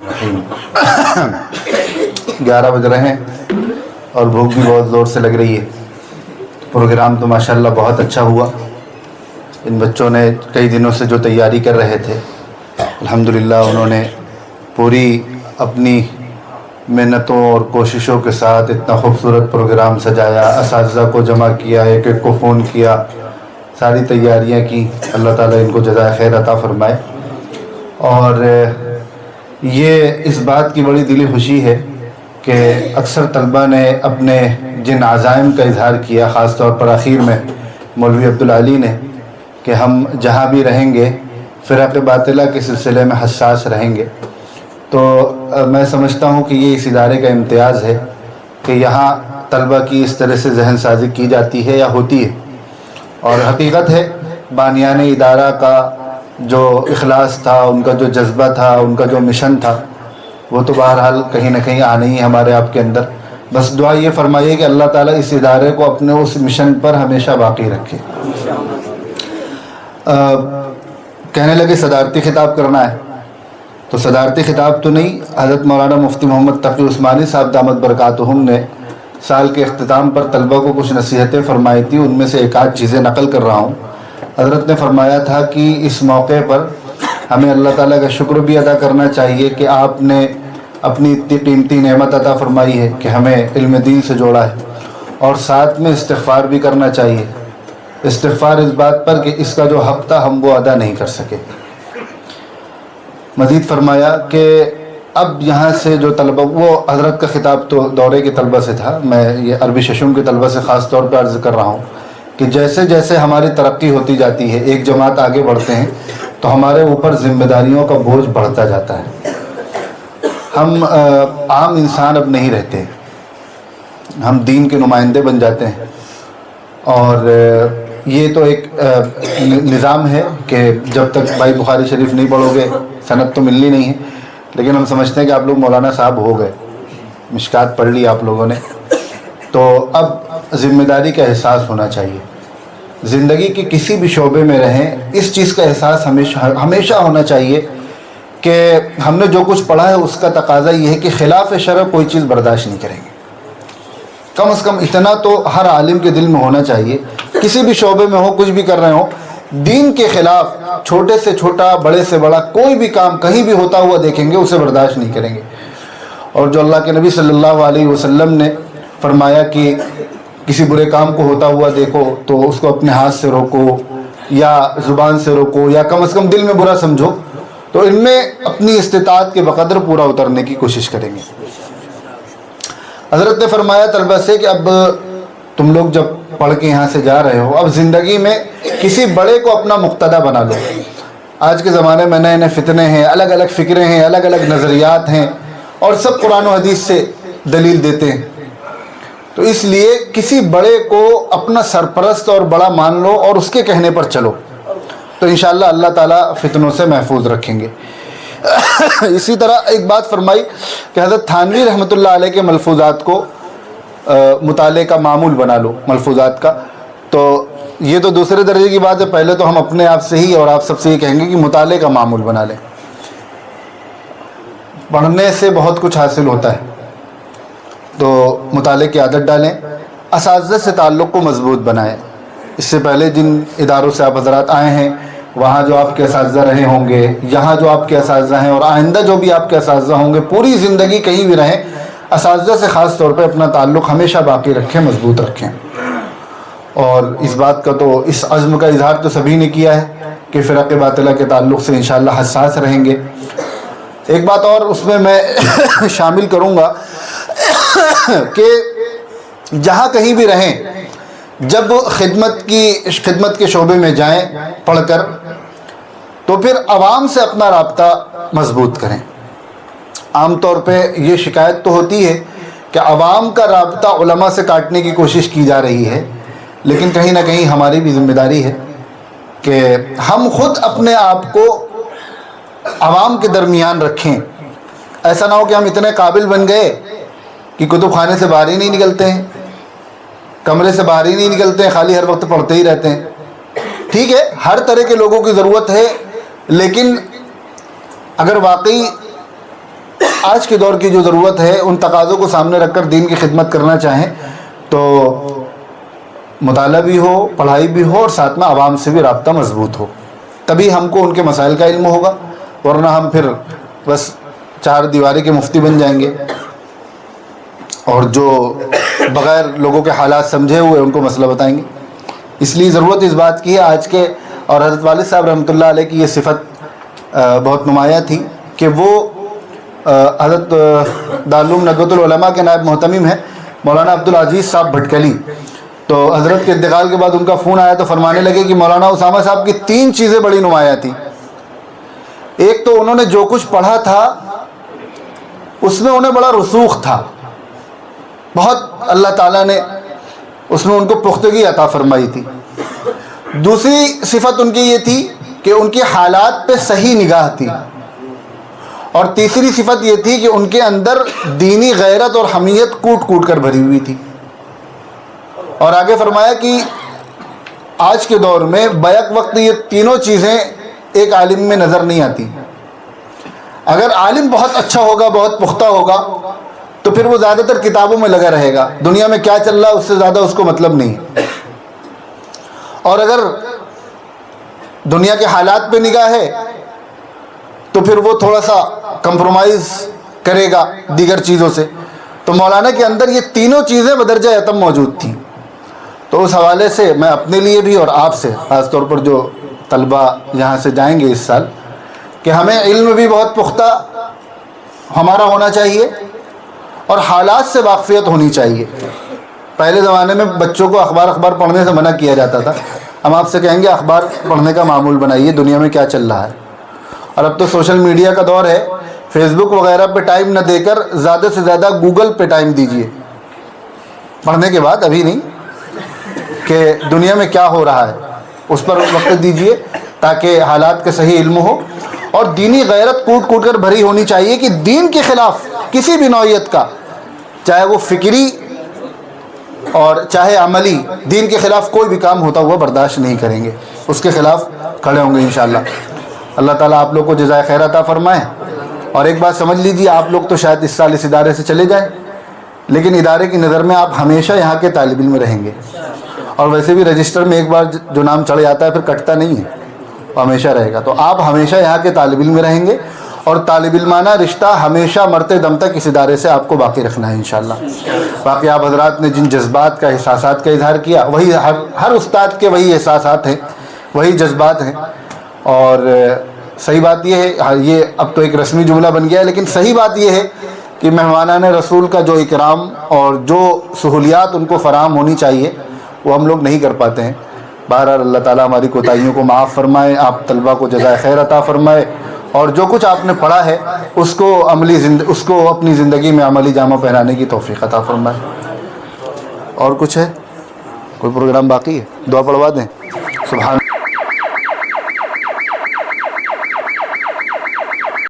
11 बज रहे हैं और भूख भी बहुत ज़ोर से लग रही है। प्रोग्राम तो माशाल्लाह बहुत अच्छा हुआ। इन बच्चों ने कई दिनों से जो तैयारी कर रहे थे, अल्हम्दुलिल्लाह उन्होंने पूरी अपनी मेहनतों और कोशिशों के साथ इतना खूबसूरत प्रोग्राम सजाया, असातिज़ा को जमा किया, एक एक को फ़ोन किया, सारी तैयारियां की। अल्लाह ताला इनको जज़ाए खैर अता फ़रमाए। और ये इस बात की बड़ी दिली खुशी है कि अक्सर तलबा ने अपने जिन अज़ाइम का इज़हार किया, ख़ास तौर पर आखिर में मौलवी अब्दुल अली ने, कि हम जहाँ भी रहेंगे फ़िरक़ बातिला के सिलसिले में हसास रहेंगे। तो मैं समझता हूँ कि ये इस इदारे का इम्तियाज़ है कि यहाँ तलबा की इस तरह से जहन साजी की जाती है या होती है। और हकीकत है बानियान इदारा का जो इखलास था, उनका जो जज्बा था, उनका जो मिशन था, वो तो बहरहाल कहीं ना कहीं आना ही है हमारे आपके अंदर। बस दुआ ये फरमाइए कि अल्लाह ताला इस इदारे को अपने उस मिशन पर हमेशा बाकी रखे। कहने लगे सदारती ख़िताब करना है, तो सदारती ख़िताब तो नहीं, हज़रत मौलाना मुफ्ती मोहम्मद तक़ी उस्मानी साहब दामत बरकातुहुम ने साल के अख्तिताम पर तलबा को कुछ नसीहतें फरमाई थी। उनमें से एक आध चीज़ें नकल कर रहा हूँ। हज़रत ने फरमाया था कि इस मौके पर हमें अल्लाह ताला का शुक्र भी अदा करना चाहिए कि आपने अपनी इतनी कीमती नेमत अता फरमाई है कि हमें इल्म दीन से जोड़ा है, और साथ में इस्तिग़फ़ार भी करना चाहिए। इस्तिग़फ़ार इस बात पर कि इसका जो हक़ था हम वो अदा नहीं कर सके। मज़ीद फरमाया कि अब यहाँ से जो तलबा, वो हज़रत का ख़िताब तो दौरे के तलबा से था, मैं ये अरबी शशुम के तलबा से ख़ास तौर पर अर्ज़ कर रहा हूँ कि जैसे जैसे हमारी तरक्की होती जाती है, एक जमात आगे बढ़ते हैं, तो हमारे ऊपर ज़िम्मेदारियों का बोझ बढ़ता जाता है। हम आम इंसान अब नहीं रहते, हम दीन के नुमाइंदे बन जाते हैं। और ये तो एक निज़ाम है कि जब तक भाई बुखारी शरीफ नहीं पढ़ोगे सनद तो मिलनी नहीं है। लेकिन हम समझते हैं कि आप लोग मौलाना साहब हो गए, मिशकात पढ़ ली आप लोगों ने, तो अब ज़िम्मेदारी का एहसास होना चाहिए। ज़िंदगी के किसी भी शोबे में रहें, इस चीज़ का एहसास हमेशा होना चाहिए कि हमने जो कुछ पढ़ा है उसका तकाज़ा ये है कि ख़िलाफ़ शरअ कोई चीज़ बर्दाश्त नहीं करेंगे। कम से कम इतना तो हर आलिम के दिल में होना चाहिए, किसी भी शोबे में हो, कुछ भी कर रहे हो, दीन के ख़िलाफ़ छोटे से छोटा, बड़े से बड़ा कोई भी काम कहीं भी होता हुआ देखेंगे, उसे बर्दाश्त नहीं करेंगे। और जो अल्लाह के नबी सल्लल्लाहु अलैहि वसल्लम ने फरमाया कि किसी बुरे काम को होता हुआ देखो तो उसको अपने हाथ से रोको या ज़ुबान से रोको या कम से कम दिल में बुरा समझो, तो इनमें अपनी इस्तिताअत के बक़द्र पूरा उतरने की कोशिश करेंगे। हज़रत ने फरमाया तलबा से कि अब तुम लोग जब पढ़ के यहाँ से जा रहे हो, अब ज़िंदगी में किसी बड़े को अपना मुक़्तदा बना लो। आज के ज़माने में नए नए फितने हैं, अलग अलग फ़िक्रें हैं, अलग अलग नज़रियात हैं, और सब कुरान और हदीस से दलील देते हैं। तो इसलिए किसी बड़े को अपना सरपरस्त और बड़ा मान लो और उसके कहने पर चलो, तो इंशाअल्लाह अल्लाह ताला फितनों से महफूज रखेंगे। इसी तरह एक बात फरमाई कि हज़रत थानवी रहमतुल्लाह अलैह के मलफूज़ात को मुताले का मामूल बना लो, मलफूज़ात का। तो ये तो दूसरे दर्जे की बात है, पहले तो हम अपने आप से ही और आप सबसे ये कहेंगे कि मुताले का मामूल बना लें। पढ़ने से बहुत कुछ हासिल होता है, तो मुताले की आदत डालें। असातिज़ा से ताल्लुक़ को मज़बूत बनाएं। इससे पहले जिन इदारों से आप हज़रात आए हैं, वहाँ जो आपके असातिज़ा रहे होंगे, यहाँ जो आपके असातिज़ा हैं, और आइंदा जो भी आपके असातिज़ा होंगे, पूरी ज़िंदगी कहीं भी रहें, असातिज़ा से ख़ास तौर पर अपना ताल्लुक़ हमेशा बाकी रखें, मज़बूत रखें। और इस बात का तो, इस अज़्म का इज़हार तो सभी ने किया है कि फ़िरक़ बातिला के ताल्लुक़ से इंशाअल्लाह हसास रहेंगे। एक बात और उसमें मैं शामिल करूँगा कि जहाँ कहीं भी रहें, जब खिदमत के शोबे में जाएं पढ़कर, तो फिर आवाम से अपना राब्ता मज़बूत करें। आम तौर पे ये शिकायत तो होती है कि आवाम का राब्ता उलमा से काटने की कोशिश की जा रही है, लेकिन कहीं ना कहीं हमारी भी ज़िम्मेदारी है कि हम ख़ुद अपने आप को आवाम के दरमियान रखें। ऐसा ना हो कि हम इतने काबिल बन गए कि कुतुब खाने से बाहर ही नहीं निकलते हैं, कमरे से बाहर ही नहीं निकलते हैं, खाली हर वक्त पढ़ते ही रहते हैं। ठीक है, हर तरह के लोगों की ज़रूरत है, लेकिन अगर वाकई آج کے دور کی جو ضرورت ہے ان تقاضوں کو سامنے رکھ کر دین کی خدمت کرنا چاہیں تو مطالعہ بھی ہو، پڑھائی بھی ہو، اور ساتھ میں عوام سے بھی رابطہ مضبوط ہو، تبھی ہم کو ان کے مسائل کا علم ہوگا، ورنہ ہم پھر بس چار دیواری کے مفتی بن جائیں گے اور جو بغیر لوگوں کے حالات سمجھے ہوئے ان کو مسئلہ بتائیں گے۔ اس لیے ضرورت اس بات کی ہے آج کے، اور حضرت والد صاحب رحمۃ اللہ علیہ کی یہ صفت بہت نمایاں تھی کہ وہ حضرت دارالعلوم ندوۃ العلماء کے نائب محتمم ہیں مولانا عبدالعزیز صاحب بھٹکلی، تو حضرت کے انتقال کے بعد ان کا فون آیا تو فرمانے لگے کہ مولانا اسامہ صاحب کی 3 چیزیں بڑی نمایاں تھیں۔ ایک تو انہوں نے جو کچھ پڑھا تھا اس میں انہیں بڑا رسوخ تھا، بہت اللہ تعالیٰ نے اس میں ان کو پختگی عطا فرمائی تھی۔ دوسری صفت ان کی یہ تھی کہ ان کے حالات پہ صحیح نگاہ تھی، اور تیسری صفت یہ تھی کہ ان کے اندر دینی غیرت اور حمیت کوٹ کوٹ کر بھری ہوئی تھی۔ اور آگے فرمایا کہ آج کے دور میں بیک وقت یہ تینوں چیزیں ایک عالم میں نظر نہیں آتی۔ اگر عالم بہت اچھا ہوگا، بہت پختہ ہوگا، تو پھر وہ زیادہ تر کتابوں میں لگا رہے گا، دنیا میں کیا چل رہا ہے اس سے زیادہ اس کو مطلب نہیں۔ اور اگر دنیا کے حالات پہ نگاہ ہے تو پھر وہ تھوڑا سا کمپرومائز کرے گا دیگر چیزوں سے۔ تو مولانا کے اندر یہ تینوں چیزیں بدرجہ اتم موجود تھیں۔ تو اس حوالے سے میں اپنے لیے بھی اور آپ سے، خاص طور پر جو طلبہ یہاں سے جائیں گے اس سال، کہ ہمیں علم بھی بہت پختہ ہمارا ہونا چاہیے اور حالات سے واقفیت ہونی چاہیے۔ پہلے زمانے میں بچوں کو اخبار پڑھنے سے منع کیا جاتا تھا، ہم آپ سے کہیں گے اخبار پڑھنے کا معمول بنائیے، دنیا میں کیا چل رہا ہے۔ اور اب تو سوشل میڈیا کا دور ہے، فیس بک وغیرہ پہ ٹائم نہ دے کر زیادہ سے زیادہ گوگل پہ ٹائم دیجیے، پڑھنے کے بعد، ابھی نہیں، کہ دنیا میں کیا ہو رہا ہے اس پر وقت دیجیے تاکہ حالات کا صحیح علم ہو۔ اور دینی غیرت کوٹ کوٹ کر بھری ہونی چاہیے کہ دین کے خلاف کسی بھی نوعیت کا، چاہے وہ فکری اور چاہے عملی، دین کے خلاف کوئی بھی کام ہوتا ہوا برداشت نہیں کریں گے، اس کے خلاف کھڑے ہوں گے انشاءاللہ۔ اللہ تعالیٰ آپ لوگ کو جزائے خیر عطا فرمائے۔ اور ایک بات سمجھ لیجیے، آپ لوگ تو شاید اس سال اس ادارے سے چلے جائیں، لیکن ادارے کی نظر میں آپ ہمیشہ یہاں کے طالب علم رہیں گے، اور ویسے بھی رجسٹر میں ایک بار جو نام چڑھ جاتا ہے پھر کٹتا نہیں ہے، وہ ہمیشہ رہے گا۔ تو آپ ہمیشہ یہاں کے طالب علم رہیں گے، اور طالب علمانہ رشتہ ہمیشہ مرتے دم تک اس ادارے سے آپ کو باقی رکھنا ہے انشاءاللہ۔ باقی آپ حضرات نے جن جذبات کا، احساسات کا اظہار کیا، وہی ہر استاد کے وہی احساسات ہیں، وہی جذبات ہیں۔ اور صحیح بات یہ ہے، یہ اب تو ایک رسمی جملہ بن گیا ہے، لیکن صحیح بات یہ ہے کہ مہمانان رسول کا جو اکرام اور جو سہولیات ان کو فراہم ہونی چاہیے وہ ہم لوگ نہیں کر پاتے ہیں۔ بہرحال اللہ تعالیٰ ہماری کوتاہیوں کو معاف فرمائے، آپ طلبہ کو جزائے خیر عطا فرمائے، اور جو کچھ آپ نے پڑھا ہے اس کو اس کو اپنی زندگی میں عملی جامہ پہنانے کی توفیق عطا فرمائے۔ اور کچھ ہے؟ کوئی پروگرام باقی ہے؟ دعا پڑھوا دیں۔ سبحان